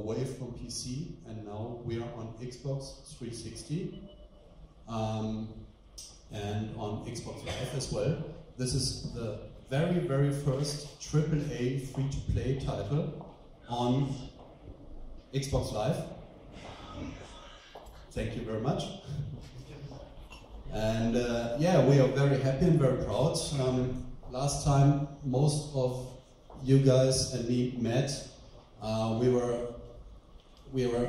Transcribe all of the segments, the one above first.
away from PC, and now we are on Xbox 360 and on Xbox Live as well. This is the very, very first AAA free-to-play title on Xbox Live. Thank you very much. And yeah, we are very happy and very proud. Last time most of you guys and me met, we were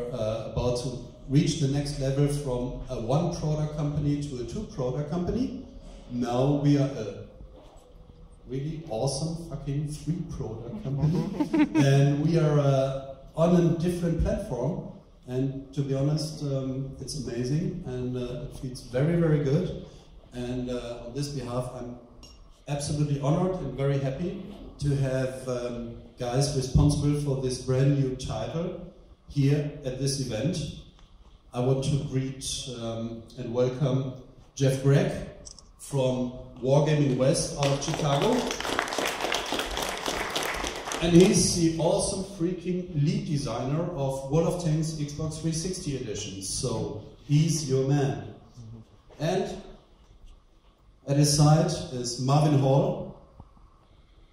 about to reach the next level from a one-product company to a two-product company. Now we are a really awesome fucking three-product company. And we are on a different platform. And to be honest, it's amazing, and it feels very, very good. And on this behalf, I'm absolutely honored and very happy to have guys responsible for this brand new title here at this event. I want to greet and welcome Jeff Gregg from Wargaming West out of Chicago. And he's the awesome freaking lead designer of World of Tanks Xbox 360 edition. So he's your man. And at his side is Marvin Hall,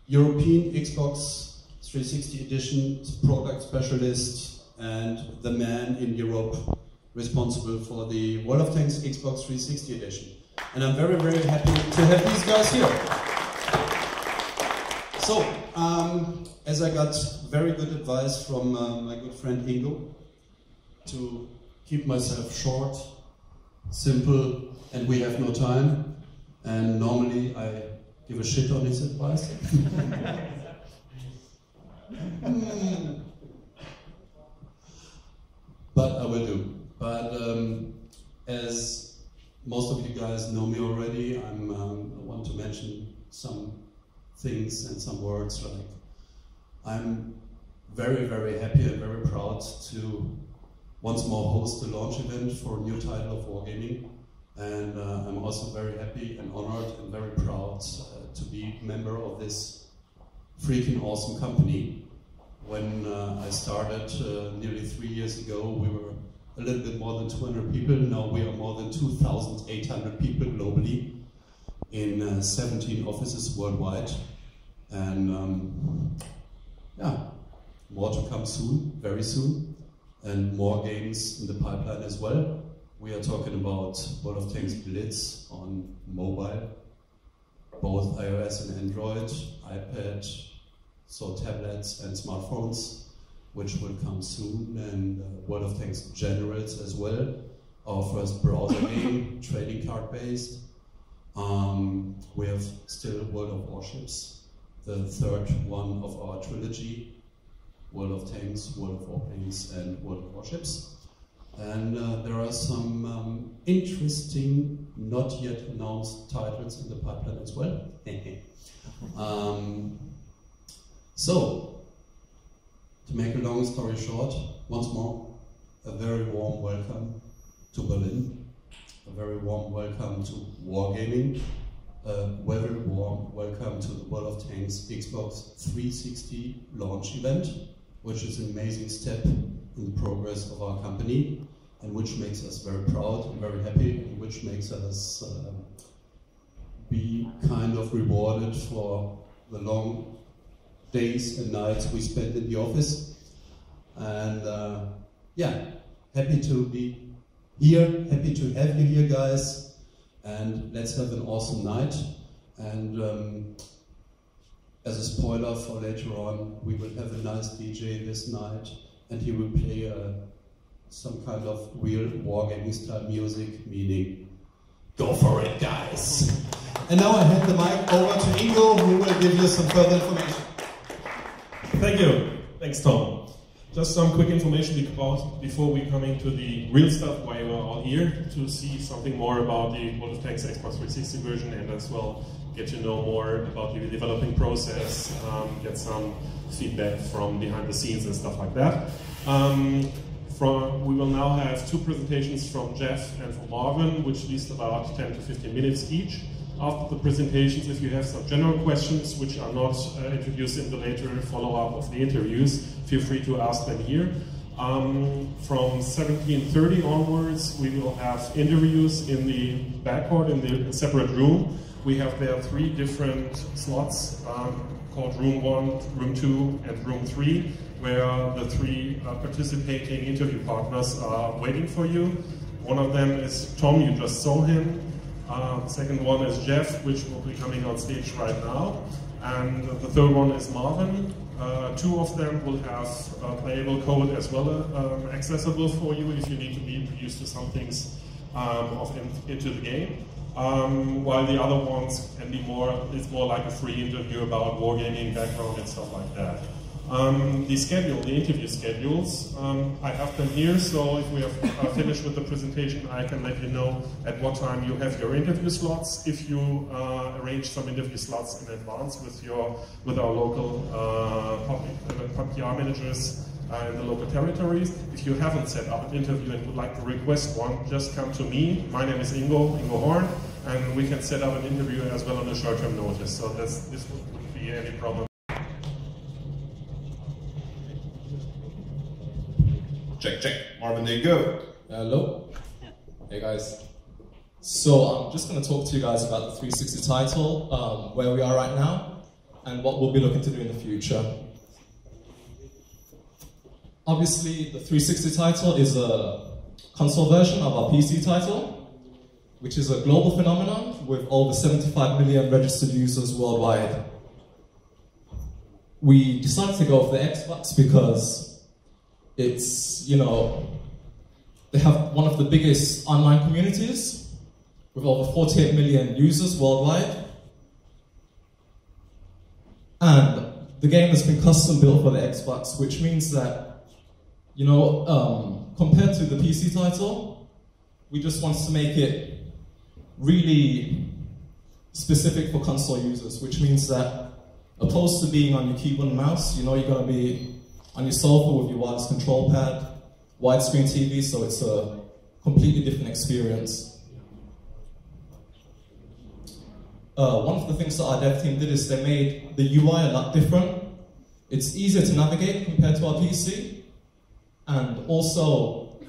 European Xbox 360 edition product specialist and the man in Europe responsible for the World of Tanks Xbox 360 edition. And I'm very, very happy to have these guys here. So, as I got very good advice from my good friend Ingo to keep myself short, simple, and we have no time, and normally I give a shit on his advice. But I will do. But as most of you guys know me already, I want to mention some things and some words like I'm very, very happy and very proud to once more host the launch event for a new title of Wargaming, and I'm also very happy and honored and very proud to be a member of this freaking awesome company. When I started nearly 3 years ago, we were a little bit more than 200 people. Now we are more than 2,800 people globally in 17 offices worldwide. And yeah, more to come soon, very soon, and more games in the pipeline as well. We are talking about World of Tanks Blitz on mobile, both iOS and Android, iPad, so tablets and smartphones, which will come soon, and World of Tanks Generals as well, our first browser game, trading card based. We have still World of Warships, the third one of our trilogy, World of Tanks, World of Warplanes, and World of Warships. And there are some interesting, not yet announced titles in the pipeline as well. So, to make a long story short, once more, a very warm welcome to Berlin, a very warm welcome to Wargaming, a very warm welcome to the World of Tanks Xbox 360 launch event, which is an amazing step in the progress of our company, and which makes us very proud and very happy, and which makes us be kind of rewarded for the long days and nights we spent in the office. And yeah, happy to be here, happy to have you here, guys, and let's have an awesome night. And as a spoiler for later on, we will have a nice DJ this night, and he will play some kind of real wargaming style music, meaning go for it, guys. And now I hand the mic over to Ingo, who will give you some further information. Thank you. Thanks, Tom. Just some quick information before we come into the real stuff, why we're all here, to see something more about the World of Tanks Xbox 360 version, and as well get to know more about the developing process, get some feedback from behind the scenes and stuff like that. We will now have two presentations from Jeff and from Marvin, which last about 10 to 15 minutes each. After the presentations, if you have some general questions which are not introduced in the later follow-up of the interviews, feel free to ask them here. From 1730 onwards, we will have interviews in the backcourt, in the separate room. We have there 3 different slots called Room 1, Room 2, and Room 3, where the 3 participating interview partners are waiting for you. One of them is Tom, you just saw him. The second one is Jeff, which will be coming on stage right now. And the third one is Marvin. 2 of them will have playable code as well accessible for you if you need to be introduced to some things into the game. While the other ones can be it's more like a free interview about wargaming background and stuff like that. The interview schedules, I have them here, so if we have finished with the presentation, I can let you know at what time you have your interview slots. If you arrange some interview slots in advance with our local public PR managers in the local territories. If you haven't set up an interview and would like to request one, just come to me. My name is Ingo Horn, and we can set up an interview as well on a short-term notice. So this wouldn't be any problem. Check. Marvin, there you go. Hello. Hey guys. So I'm just going to talk to you guys about the 360 title, where we are right now, and what we'll be looking to do in the future. Obviously, the 360 title is a console version of our PC title, which is a global phenomenon with over 75 million registered users worldwide. We decided to go for the Xbox because it's, they have one of the biggest online communities with over 48 million users worldwide. And the game has been custom built for the Xbox, which means that, compared to the PC title, we just want to make it really specific for console users, which means that opposed to being on your keyboard and mouse, you're going to be on your sofa with your wireless control pad, widescreen TV, so it's a completely different experience. One of the things that our dev team did is they made the UI a lot different. It's easier to navigate compared to our PC, and also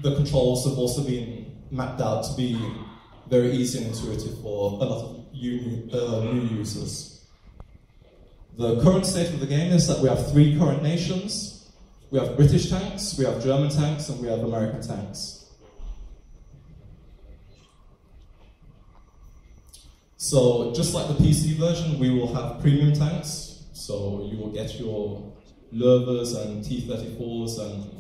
the controls have also been mapped out to be very easy and intuitive for a lot of new users. The current state of the game is that we have 3 current nations. We have British tanks, we have German tanks, and we have American tanks. So just like the PC version, we will have premium tanks. So you will get your Lurvers and T-34s and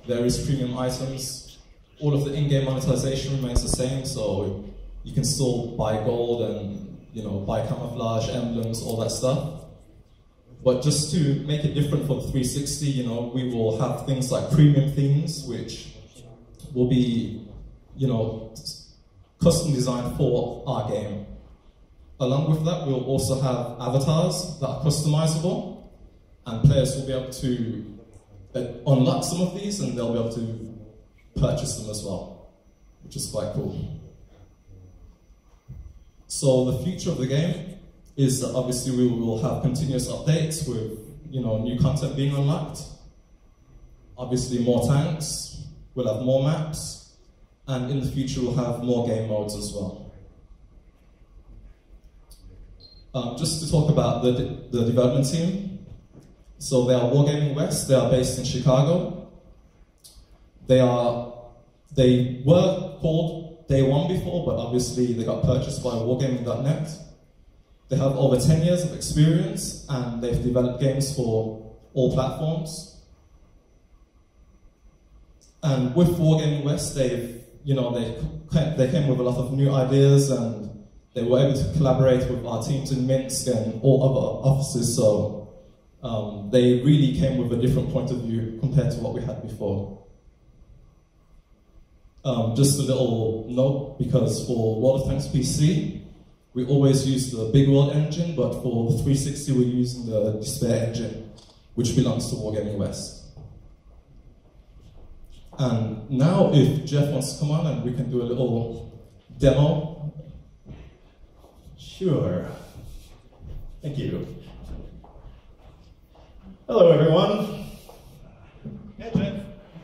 various premium items. All of the in-game monetization remains the same, so you can still buy gold and buy camouflage, emblems, all that stuff. But just to make it different for the 360, we will have things like premium themes, which will be, custom designed for our game. Along with that, we'll also have avatars that are customizable, and players will be able to unlock some of these, and they'll be able to purchase them as well, which is quite cool. So the future of the game is that obviously we will have continuous updates with new content being unlocked. Obviously more tanks, we'll have more maps, and in the future we'll have more game modes as well. Just to talk about the development team. So they are Wargaming West, they are based in Chicago. They were called Day One before, but obviously they got purchased by Wargaming.net. They have over 10 years of experience, and they've developed games for all platforms. And with Wargaming West, they came with a lot of new ideas, and they were able to collaborate with our teams in Minsk and all other offices. So they really came with a different point of view compared to what we had before. Just a little note, because for World of Tanks PC, we always use the Big World engine, but for the 360 we're using the Despair engine, which belongs to Wargaming West. And now if Jeff wants to come on and we can do a little demo. Sure. Thank you. Hello everyone. Hey, Jeff.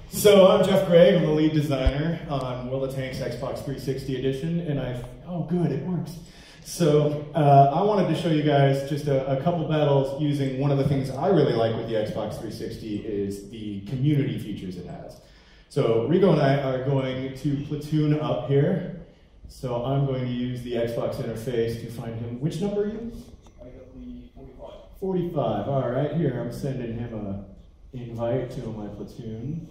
So I'm Jeff Gregg. I'm the lead designer on Will the Tank's Xbox 360 edition, and oh good, it works. So I wanted to show you guys just a couple battles using one of the things I really like with the Xbox 360 is the community features it has. So Rigo and I are going to platoon up here. So I'm going to use the Xbox interface to find him. Which number are you? I got the 45. 45, all right, here, I'm sending him an invite to my platoon.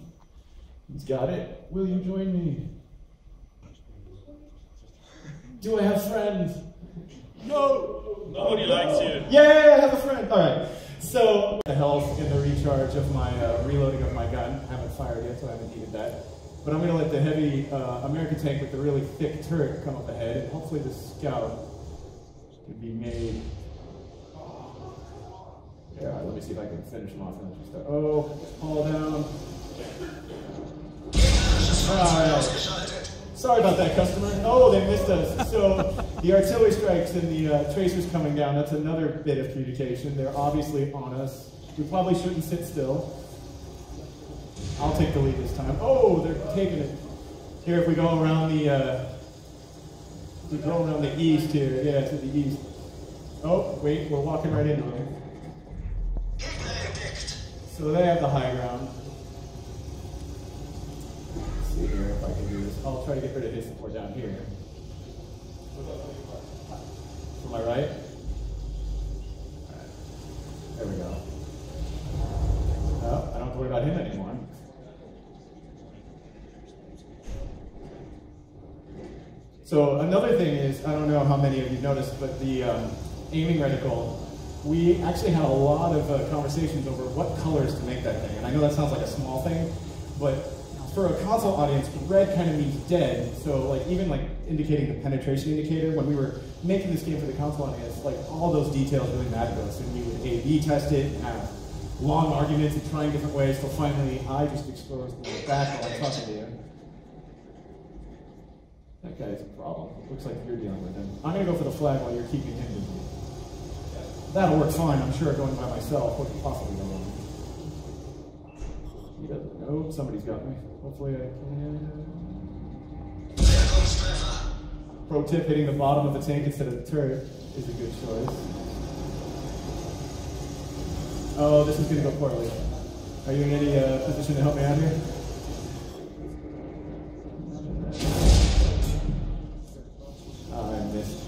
He's got it. Will you join me? Do I have friends? No! Nobody likes you. Yay, I have a friend! All right, so the health and the recharge of my reloading of my gun. I haven't fired yet, so I haven't needed that. But I'm going to let the heavy American tank with the really thick turret come up ahead, and hopefully the scout can be made. Yeah, let me see if I can finish him off. Oh, fall down. Alright. Sorry about that, customer. Oh, they missed us. So the artillery strikes and the tracers coming down, that's another bit of communication. They're obviously on us. We probably shouldn't sit still. I'll take the lead this time. Oh, they're taking it. Here, if we go around the east here. Yeah, to the east. Oh, wait, we're walking right into them. So they have the high ground. Let's see here if I can do this. I'll try to get rid of his support down here. To my right? Alright. There we go. Oh, I don't have to worry about him anymore. So another thing is, I don't know how many of you noticed, but the aiming reticle, we actually had a lot of conversations over what colors to make that thing. And I know that sounds like a small thing, but for a console audience, red kind of means dead. So like even like indicating the penetration indicator, when we were making this game for the console audience, like all those details really mattered to us. And we would A/B test it and have long arguments and trying different ways. So finally, I just exposed my back while I'm talking to you. That guy's a problem. Looks like you're dealing with him. I'm gonna go for the flag while you're keeping him busy. That'll work fine, I'm sure, going by myself. What could possibly go wrong? He doesn't know. Somebody's got me. Hopefully I can. Pro tip, hitting the bottom of the tank instead of the turret is a good choice. Oh, this is going to go poorly. Are you in any position to help me out here? Oh, I missed.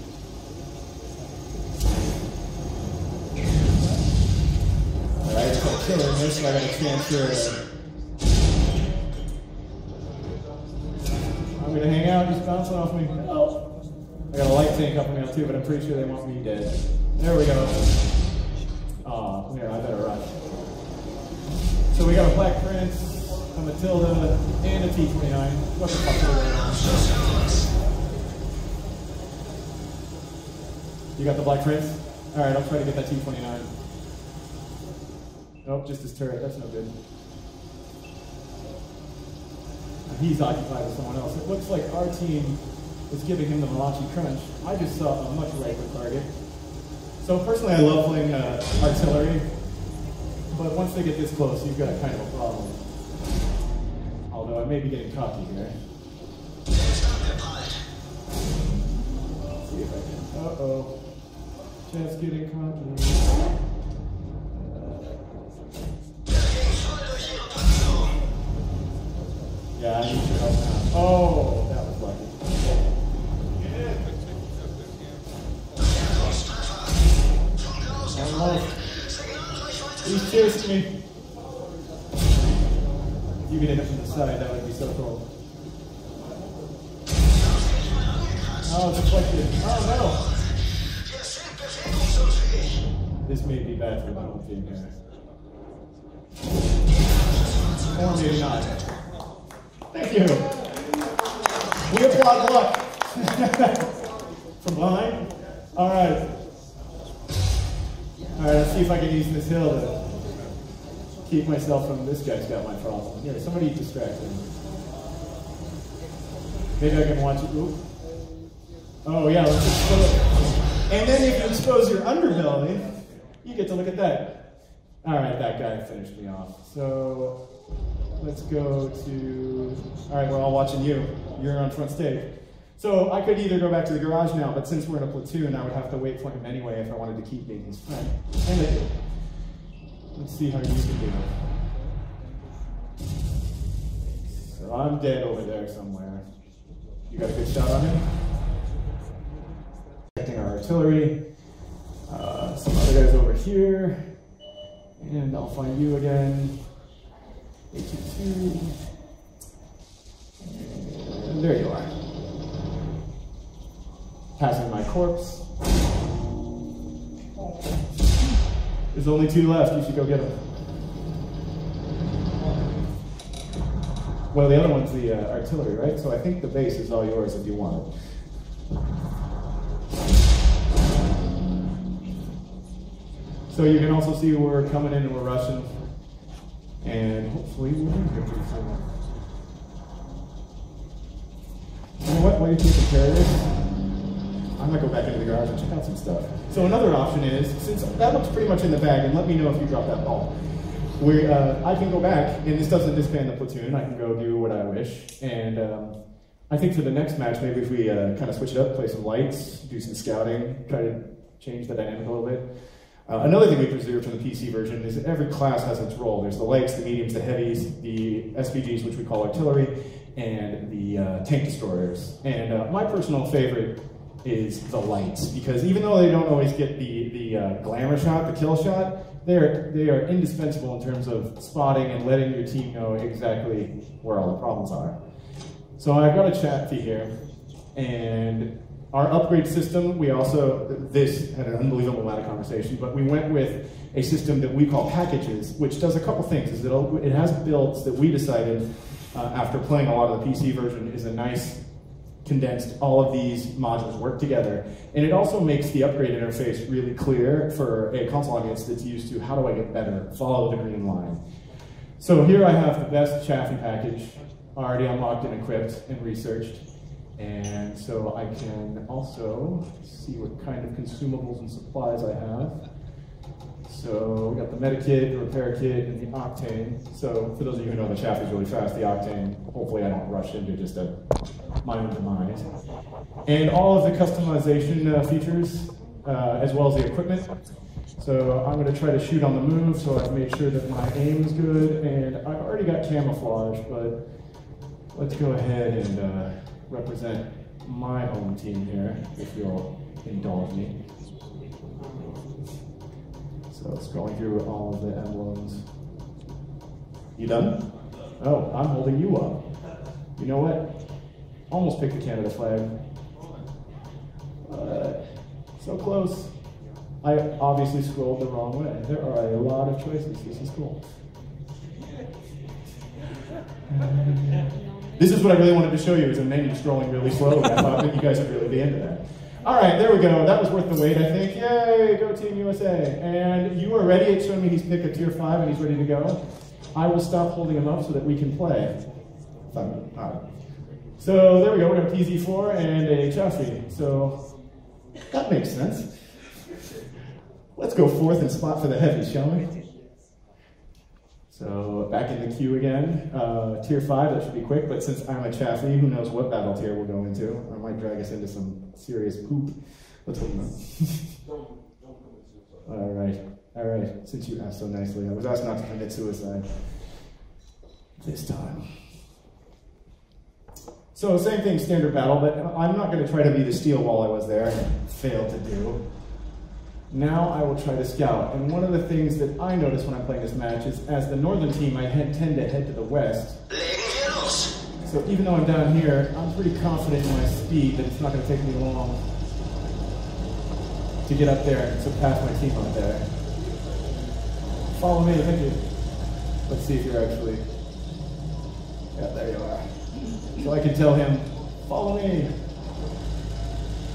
Alright, if I kill her, so I got a chance here. I'm gonna hang out, he's bouncing off me. Oh. I got a light tank up on me too, but I'm pretty sure they want me dead. There we go. Aw, here, I better rush. So we got a Black Prince, a Matilda, and a T-29. What the fuck are they? You got the Black Prince? Alright, I'll try to get that T-29. Nope, just his turret, that's no good. He's occupied with someone else. It looks like our team is giving him the Malachi Crunch. I just saw a much riper target. So personally I love playing artillery, but once they get this close, you've got a kind of a problem. Although I may be getting cocky here. Let's see if I can. Uh-oh. Just getting cocky. Yeah, I need your help now. Oh, that was lucky. Almost. He's chasing me. If you could hit him from the side, that would be so cool. Oh, deflected. Oh, no. This may be bad for the whole team here. Or maybe not. Thank you. We applaud luck. From behind? Alright. Alright, let's see if I can use this hill to keep myself from this guy's got my problem. Here, somebody distract him. Maybe I can watch it. Ooh. Oh yeah, let's expose. And then if you expose your underbelly, you get to look at that. Alright, that guy finished me off. So let's go to, all right, we're all watching you. You're on front stage. So I could either go back to the garage now, but since we're in a platoon, I would have to wait for him anyway if I wanted to keep being his friend. And I do. Let's see how you can do it. So I'm dead over there somewhere. You got a good shot on him? Protecting our artillery. Some other guys over here. And I'll find you again. 822. And there you are. Passing my corpse. There's only 2 left. You should go get them. Well, the other one's the artillery, right? So I think the base is all yours if you want it. So you can also see we're coming in and we're rushing. And hopefully we'll be here pretty soon. You know what? While you're taking care of this, I might go back into the garage and check out some stuff. So another option is, since that looks pretty much in the bag, and let me know if you drop that ball. I can go back, and this doesn't disband the platoon. I can go do what I wish. And I think for the next match, maybe if we kind of switch it up, play some lights, do some scouting, try to change the dynamic a little bit. Another thing we preserved from the PC version is that every class has its role. There's the lights, the mediums, the heavies, the SPGs, which we call artillery, and the tank destroyers. And my personal favorite is the lights, because even though they don't always get the glamour shot, the kill shot, they are indispensable in terms of spotting and letting your team know exactly where all the problems are. So I've got a chat feed here, and our upgrade system, this had an unbelievable amount of conversation, but we went with a system that we call packages, which does a couple things. It has builds that we decided, after playing a lot of the PC version, is a nice condensed, all of these modules work together. And it also makes the upgrade interface really clear for a console audience that's used to, how do I get better? Follow the green line. So here I have the best Chaffee package, already unlocked and equipped and researched. And so I can also see what kind of consumables and supplies I have. So we got the medikit, the repair kit, and the octane. So for those of you who know the Chaffee is really fast, the octane, hopefully I don't rush into just my own demise. And all of the customization features, as well as the equipment. So I'm going to try to shoot on the move, so I've made sure that my aim is good. And I've already got camouflage, but let's go ahead and represent my home team here, if you'll indulge me. So scrolling through all of the emblems. You done? Oh, I'm holding you up. You know what? Almost picked the Canada flag. So close. I obviously scrolled the wrong way. There are a lot of choices. This is cool. This is what I really wanted to show you, is a menu scrolling really slowly. I thought that you guys would really be into that. All right, there we go. That was worth the wait, I think. Yay, go Team USA. And you are ready. It's showing me he's picked a tier 5 and he's ready to go. I will stop holding him up so that we can play. All right. So there we go. We have a PZ4 and a Chaffee. So that makes sense. Let's go forth and spot for the heavy, shall we? So back in the queue again. Tier 5, that should be quick, but since I'm a Chaffee, who knows what battle tier we'll go into. I might drag us into some serious poop. Let's hope not. All right, since you asked so nicely. I was asked not to commit suicide this time. So same thing, standard battle, but I'm not going to try to be the steel wall I was there and failed to do. Now I will try to scout, and one of the things that I notice when I'm playing this match is, as the northern team, I tend to head to the west. So even though I'm down here, I'm pretty confident in my speed that it's not going to take me long to get up there and surpass my team up there. Follow me, thank you. Let's see if you're actually... Yeah, there you are. So I can tell him, follow me,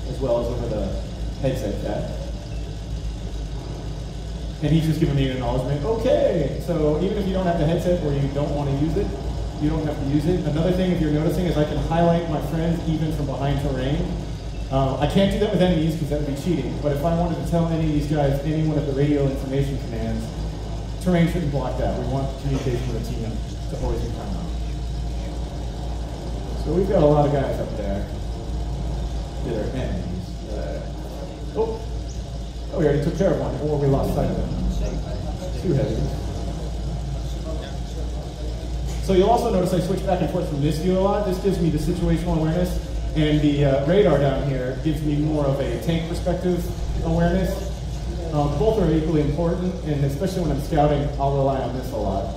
as well as over the headset chat. And he's just giving me an acknowledgement. Okay, so even if you don't have the headset or you don't want to use it, you don't have to use it. Another thing, if you're noticing, is I can highlight my friends even from behind terrain. I can't do that with enemies because that would be cheating, but if I wanted to tell any of these guys, any one of the radio information commands, terrain shouldn't block that. We want communication with the team. to always be time out. So we've got a lot of guys up there that are enemies. Oh, we already took care of one, or we lost sight of them. Too heavy. So you'll also notice I switch back and forth from this view a lot. This gives me the situational awareness, and the radar down here gives me more of a tank perspective awareness. Both are equally important, and especially when I'm scouting, I'll rely on this a lot.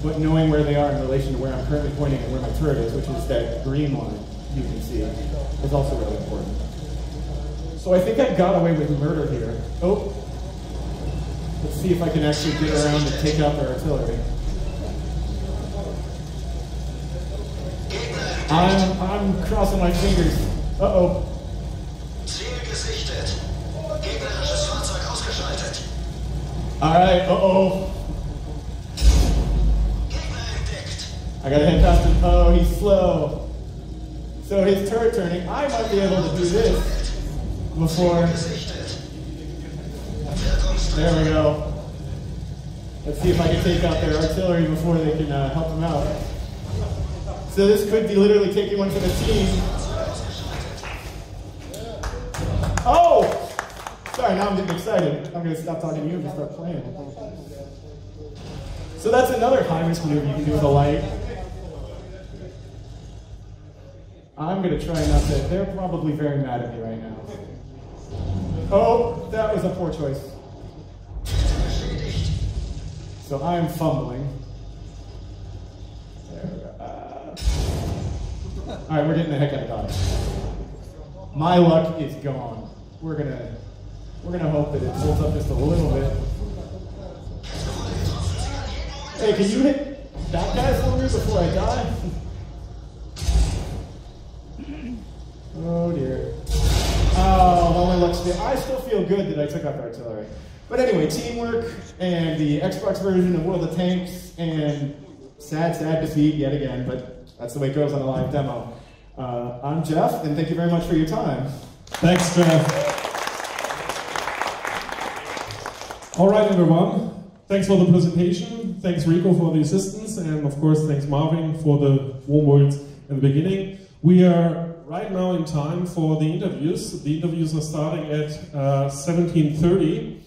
But knowing where they are in relation to where I'm currently pointing and where my turret is, which is that green line you can see, is also really important. So I think I got away with murder here. Oh, let's see if I can actually get around and take out their artillery. I'm crossing my fingers. Uh-oh. Alright, uh-oh. I gotta head past him. Oh, he's slow. So his turret turning, I might be able to do this before. There we go. Let's see if I can take out their artillery before they can help them out. So this could be literally taking one for the team. Oh! Sorry, now I'm getting excited. I'm going to stop talking to you and just start playing. So that's another high-risk maneuver you can do with a light. I'm going to try not to. They're probably very mad at me right now. Oh, that was a poor choice. So I'm fumbling. There we go. All right, we're getting the heck out of Dodge. My luck is gone. We're gonna hope that it holds up just a little bit. Hey, can you hit that guy for me before I die? Oh dear. Oh, my luck's good. I still feel good that I took out the artillery. But anyway, teamwork and the Xbox version of World of Tanks and sad defeat yet again, but that's the way it goes on a live demo. I'm Jeff, and thank you very much for your time. Thanks, Jeff. All right, everyone. Thanks for the presentation. Thanks, Rico, for the assistance. And, of course, thanks, Marvin, for the warm words in the beginning. We are right now in time for the interviews. The interviews are starting at 17:30.